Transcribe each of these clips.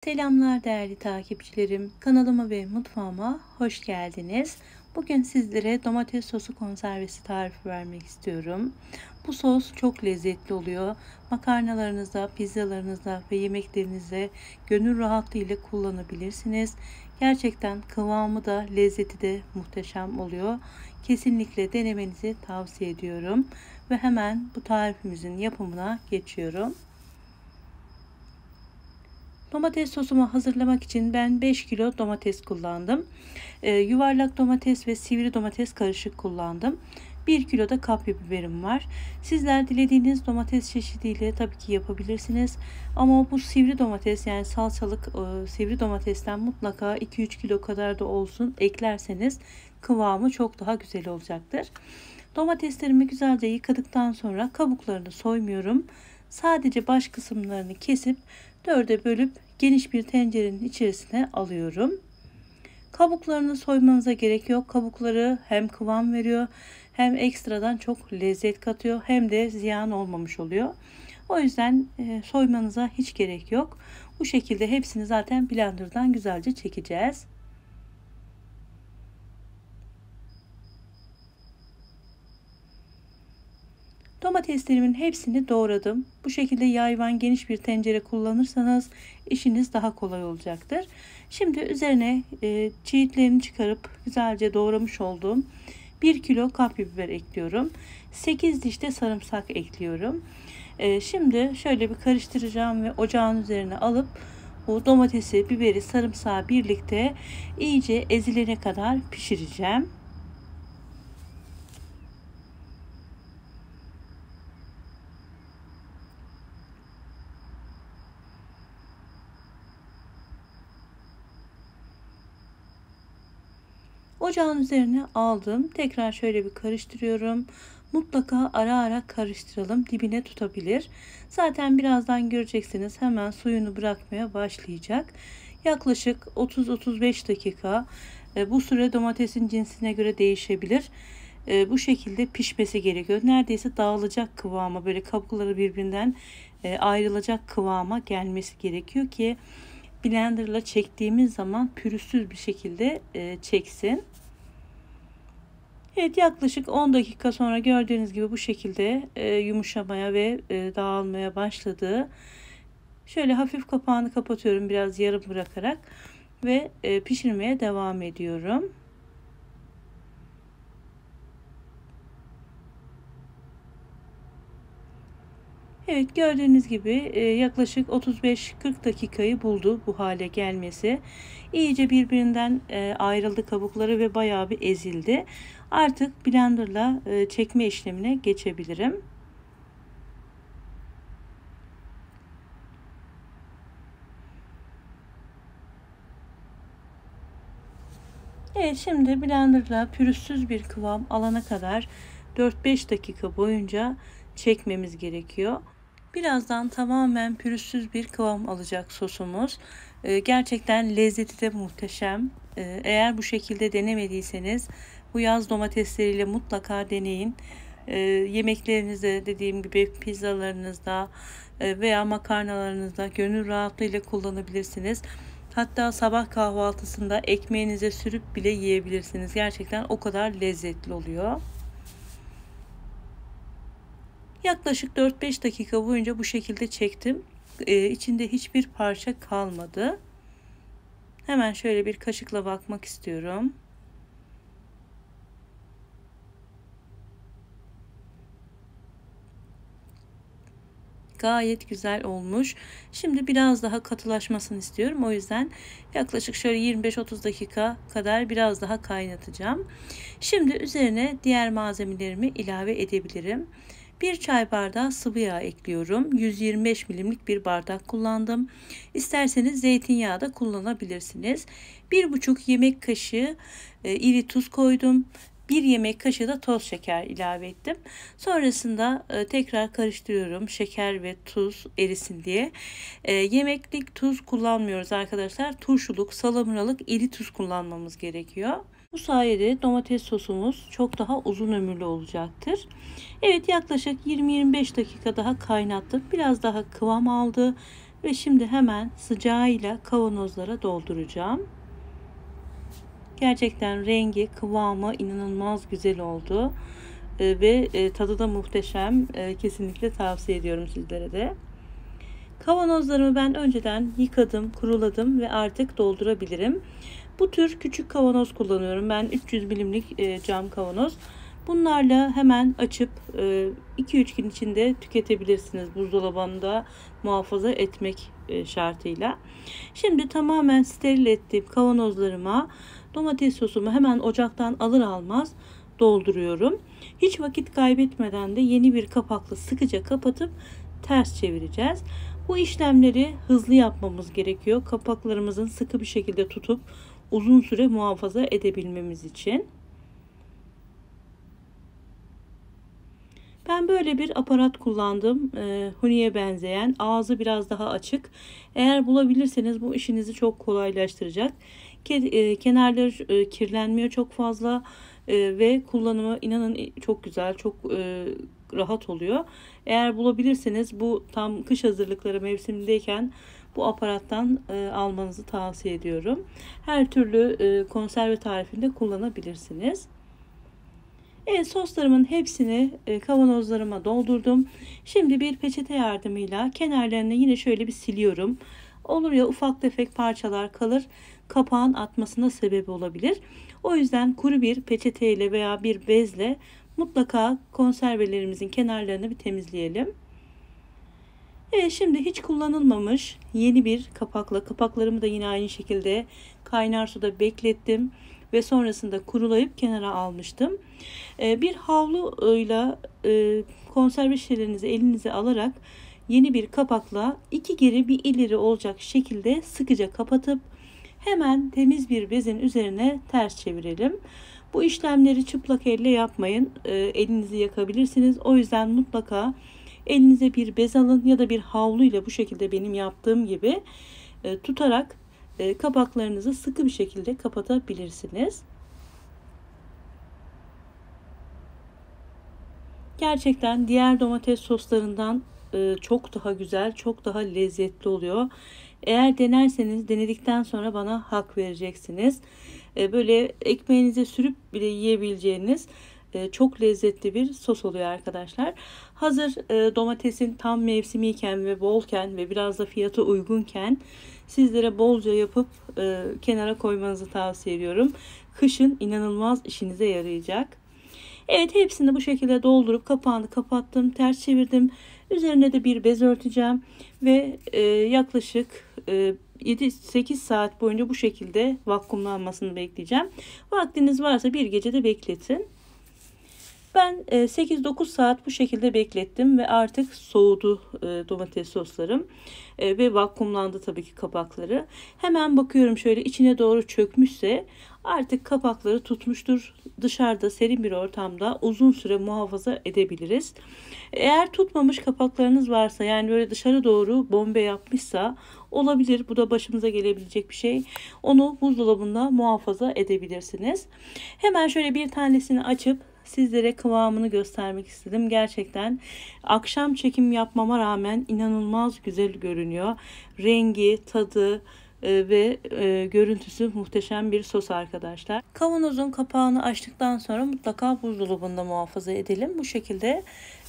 Selamlar değerli takipçilerim. Kanalıma ve mutfağıma hoş geldiniz. Bugün sizlere domates sosu konservesi tarifi vermek istiyorum. Bu sos çok lezzetli oluyor. Makarnalarınızda, pizzalarınızda ve yemeklerinizde gönül rahatlığıyla kullanabilirsiniz. Gerçekten kıvamı da lezzeti de muhteşem oluyor. Kesinlikle denemenizi tavsiye ediyorum. Ve hemen bu tarifimizin yapımına geçiyorum. Domates sosumu hazırlamak için ben 5 kilo domates kullandım. Yuvarlak domates ve sivri domates karışık kullandım. 1 kilo da kapya biberim var. Sizler dilediğiniz domates çeşidiyle tabii ki yapabilirsiniz. Ama bu sivri domates, yani salçalık sivri domatesten mutlaka 2-3 kilo kadar da olsun eklerseniz kıvamı çok daha güzel olacaktır. Domateslerimi güzelce yıkadıktan sonra kabuklarını soymuyorum. Sadece baş kısımlarını kesip dörde bölüp geniş bir tencerenin içerisine alıyorum. Kabuklarını soymanıza gerek yok. Kabukları hem kıvam veriyor, hem ekstradan çok lezzet katıyor, hem de ziyan olmamış oluyor. O yüzden soymanıza hiç gerek yok. Bu şekilde hepsini zaten blenderdan güzelce çekeceğiz. Domateslerimin hepsini doğradım. Bu şekilde yayvan geniş bir tencere kullanırsanız işiniz daha kolay olacaktır. Şimdi üzerine çiğitlerini çıkarıp güzelce doğramış olduğum 1 kilo kapya biber ekliyorum. 8 diş de sarımsak ekliyorum. Şimdi şöyle bir karıştıracağım ve ocağın üzerine alıp bu domatesi, biberi, sarımsağı birlikte iyice ezilene kadar pişireceğim. Ocağın üzerine aldım. Tekrar şöyle bir karıştırıyorum. Mutlaka ara ara karıştıralım. Dibine tutabilir. Zaten birazdan göreceksiniz, hemen suyunu bırakmaya başlayacak. Yaklaşık 30-35 dakika. Bu süre domatesin cinsine göre değişebilir. Bu şekilde pişmesi gerekiyor. Neredeyse dağılacak kıvama, böyle kabukları birbirinden ayrılacak kıvama gelmesi gerekiyor ki blenderla çektiğimiz zaman pürüzsüz bir şekilde çeksin. Evet, yaklaşık 10 dakika sonra gördüğünüz gibi bu şekilde yumuşamaya ve dağılmaya başladı. Şöyle hafif kapağını kapatıyorum, biraz yarım bırakarak ve pişirmeye devam ediyorum. Evet, gördüğünüz gibi yaklaşık 35-40 dakikayı buldu bu hale gelmesi. İyice birbirinden ayrıldı kabukları ve bayağı bir ezildi. Artık blenderla çekme işlemine geçebilirim. Evet, şimdi blenderla pürüzsüz bir kıvam alana kadar 4-5 dakika boyunca çekmemiz gerekiyor. Birazdan tamamen pürüzsüz bir kıvam alacak sosumuz. Gerçekten lezzeti de muhteşem. Eğer bu şekilde denemediyseniz bu yaz domatesleriyle mutlaka deneyin. Yemeklerinizde, dediğim gibi pizzalarınızda veya makarnalarınızda gönül rahatlığıyla kullanabilirsiniz. Hatta sabah kahvaltısında ekmeğinize sürüp bile yiyebilirsiniz. Gerçekten o kadar lezzetli oluyor. Yaklaşık 4-5 dakika boyunca bu şekilde çektim. İçinde hiçbir parça kalmadı. Hemen şöyle bir kaşıkla bakmak istiyorum. Gayet güzel olmuş. Şimdi biraz daha katılaşmasını istiyorum. O yüzden yaklaşık şöyle 25-30 dakika kadar biraz daha kaynatacağım. Şimdi üzerine diğer malzemelerimi ilave edebilirim. 1 çay bardağı sıvı yağ ekliyorum. 125 milimlik bir bardak kullandım. İsterseniz zeytinyağı da kullanabilirsiniz. 1,5 yemek kaşığı iri tuz koydum. 1 yemek kaşığı da toz şeker ilave ettim. Sonrasında tekrar karıştırıyorum, şeker ve tuz erisin diye. Yemeklik tuz kullanmıyoruz arkadaşlar. Turşuluk, salamuralık iri tuz kullanmamız gerekiyor. Bu sayede domates sosumuz çok daha uzun ömürlü olacaktır. Evet, yaklaşık 20-25 dakika daha kaynattım. Biraz daha kıvam aldı Ve şimdi hemen sıcağıyla kavanozlara dolduracağım. Gerçekten rengi, kıvamı inanılmaz güzel oldu. Ve tadı da muhteşem. Kesinlikle tavsiye ediyorum sizlere de. Kavanozlarımı ben önceden yıkadım, kuruladım ve artık doldurabilirim. Bu tür küçük kavanoz kullanıyorum. Ben 300 milimlik cam kavanoz. Bunlarla hemen açıp 2-3 gün içinde tüketebilirsiniz. Buzdolabında muhafaza etmek şartıyla. Şimdi tamamen steril ettiğim kavanozlarıma domates sosumu hemen ocaktan alır almaz dolduruyorum. Hiç vakit kaybetmeden de yeni bir kapakla sıkıca kapatıp ters çevireceğiz. Bu işlemleri hızlı yapmamız gerekiyor. Kapaklarımızın sıkı bir şekilde tutup uzun süre muhafaza edebilmemiz için. Ben böyle bir aparat kullandım. Huni'ye benzeyen. Ağzı biraz daha açık. Eğer bulabilirseniz bu işinizi çok kolaylaştıracak. Kenarları kirlenmiyor çok fazla. Ve kullanımı inanın çok güzel, çok rahat oluyor. Eğer bulabilirseniz bu tam kış hazırlıkları mevsimindeyken bu aparattan almanızı tavsiye ediyorum. Her türlü konserve tarifinde kullanabilirsiniz. Evet, soslarımın hepsini kavanozlarıma doldurdum. Şimdi bir peçete yardımıyla kenarlarını yine şöyle bir siliyorum. Olur ya ufak tefek parçalar kalır, kapağın atmasına sebep olabilir. O yüzden kuru bir peçeteyle veya bir bezle mutlaka konservelerimizin kenarlarını bir temizleyelim. Evet, şimdi hiç kullanılmamış yeni bir kapakla, kapaklarımı da yine aynı şekilde kaynar suda beklettim ve sonrasında kurulayıp kenara almıştım. Bir havluyla konserve şişelerinizi elinize alarak yeni bir kapakla iki geri bir ileri olacak şekilde sıkıca kapatıp hemen temiz bir bezin üzerine ters çevirelim. Bu işlemleri çıplak elle yapmayın. Elinizi yakabilirsiniz. O yüzden mutlaka elinize bir bez alın ya da bir havluyla bu şekilde benim yaptığım gibi tutarak kapaklarınızı sıkı bir şekilde kapatabilirsiniz. Gerçekten diğer domates soslarından çok daha güzel, çok daha lezzetli oluyor. Eğer denerseniz denedikten sonra bana hak vereceksiniz. Böyle ekmeğinize sürüp bile yiyebileceğiniz çok lezzetli bir sos oluyor arkadaşlar. Hazır domatesin tam mevsimiyken ve bolken ve biraz da fiyatı uygunken sizlere bolca yapıp kenara koymanızı tavsiye ediyorum. Kışın inanılmaz işinize yarayacak. Evet, hepsini bu şekilde doldurup kapağını kapattım, ters çevirdim. Üzerine de bir bez örteceğim ve yaklaşık 7-8 saat boyunca bu şekilde vakumlanmasını bekleyeceğim. Vaktiniz varsa bir gece de bekletin. Ben 8-9 saat bu şekilde beklettim ve artık soğudu domates soslarım ve vakumlandı tabii ki kapakları. Hemen bakıyorum şöyle içine doğru çökmüşse artık kapakları tutmuştur. Dışarıda serin bir ortamda uzun süre muhafaza edebiliriz. Eğer tutmamış kapaklarınız varsa, yani böyle dışarı doğru bombe yapmışsa olabilir. Bu da başımıza gelebilecek bir şey. Onu buzdolabında muhafaza edebilirsiniz. Hemen şöyle bir tanesini açıp sizlere kıvamını göstermek istedim. Gerçekten akşam çekim yapmama rağmen inanılmaz güzel görünüyor. Rengi, tadı ve görüntüsü muhteşem bir sos arkadaşlar. Kavanozun kapağını açtıktan sonra mutlaka buzdolabında muhafaza edelim. Bu şekilde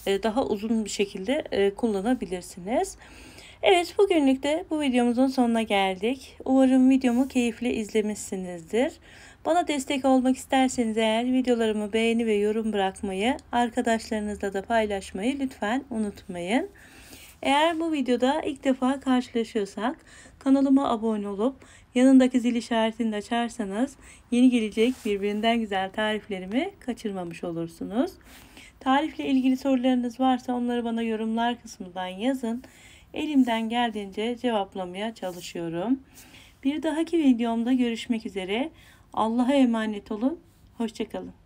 daha uzun bir şekilde kullanabilirsiniz. Evet, bugünlük de bu videomuzun sonuna geldik. Umarım videomu keyifle izlemişsinizdir. Bana destek olmak isterseniz eğer videolarımı beğeni ve yorum bırakmayı, arkadaşlarınızla da paylaşmayı lütfen unutmayın. Eğer bu videoda ilk defa karşılaşıyorsak kanalıma abone olup yanındaki zil işaretini de açarsanız yeni gelecek birbirinden güzel tariflerimi kaçırmamış olursunuz. Tarifle ilgili sorularınız varsa onları bana yorumlar kısmından yazın. Elimden geldiğince cevaplamaya çalışıyorum. Bir dahaki videomda görüşmek üzere. Allah'a emanet olun. Hoşça kalın.